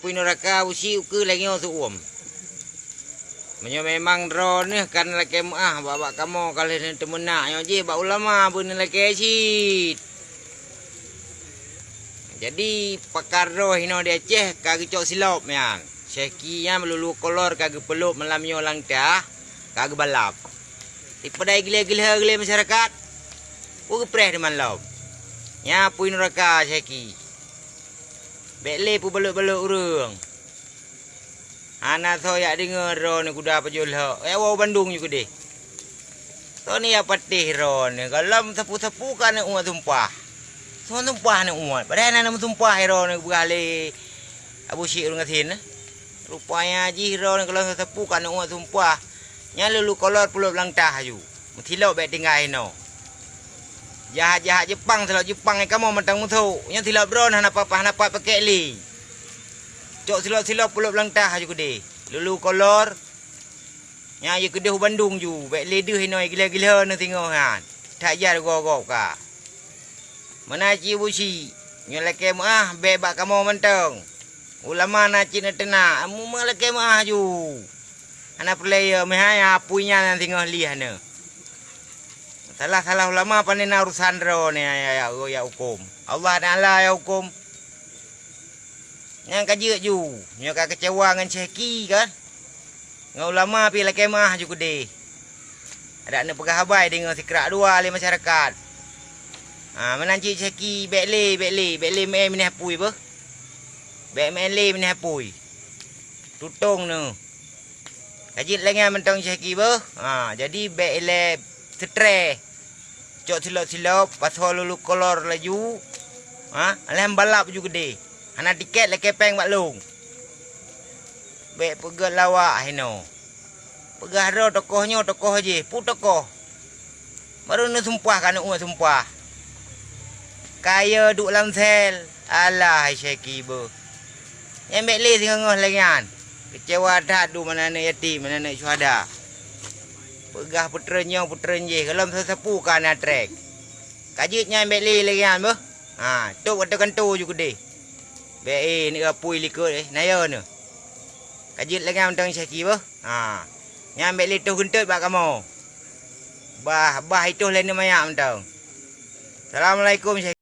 Puino raka usi uke lagi tu Menyo memang ro ni kan laki bawa kamu kali ni temenak yo je bak ulama pun laki sit. Jadi pakar roh hino dia Aceh kage cok silop mian. Syeki yang melulu kolor kage peluk malam yo langtah kage balap. Tipadai gila-gila masyarakat. Pu preh deman lob. Nya puino raka syeki. Bekle pu beluk-beluk urang. Anak so yak dengar ro ni kuda pajul ha. Ewo Bandung juga deh. To ni apa teh ro ni kalau sapu-sapu kan umat tumpah. Semua tumpah ni umat. Padahal nak tumpah ro ni berale Abu Syik urang Thin. Rupanya ji ro ni kalau sapu kan umat tumpah. Nya lulu kolor puluh langtah ju. Methilo bet tinggal hino. Jahat-jahat Jepang selok Jepang ni kamu mentang mutu. Nya tilap bro nak apa-apa pakai li. Cok silap-silap puluh langtah je gede. Lulu kolor. Nya ye gede Bandung ju. Bek leder hino gila-gila ni tengok kan. Tak jar go-go ka. Mana ci busi. Nya leke bek bak kamu mentang. Ulama na ci na tena. Amu leke ju. Ana player mehaya punya nan tengok li hana. Salah ulama panen urusan ro ni ya hukum. Allah Taala ya hukum. Yang kaji ju, yang kecewa dengan Syeki kan. Dengan ulama pi la kemah ju gede. Ada nak pegah habai dengan sikrak dua le masyarakat. Menanci Syeki bekle me minah pui apa? Bek mele minah pui. Tutung nu. Kaji lagi mentang Syeki apa? Jadi bekle stres. Cok silap-silap pasal lulu kolor laju. Alham balap ju gede. Hana tiket le kepeng bak long. Bek pegah lawak hino. Pegah ro tokohnya tokoh je, pu tokoh. Baru nu sumpah kan umat sumpah. Kaya duk dalam sel. Alah Syeki bo. Yang bek le sing ngoh lengan. Kecewa dah du mana nak yatim, mana nak syuhada. Pegah putranya je, kalau sesepu kan trek. Kajitnya bek le lengan bo. Tok kata kantu ju gede. Be ni apui likut naya ni. Kajit lagi mentang Syeki bah. Nyambe le tu gentut bak kamu. Bah itu lain mayak mentang. Assalamualaikum Syeki.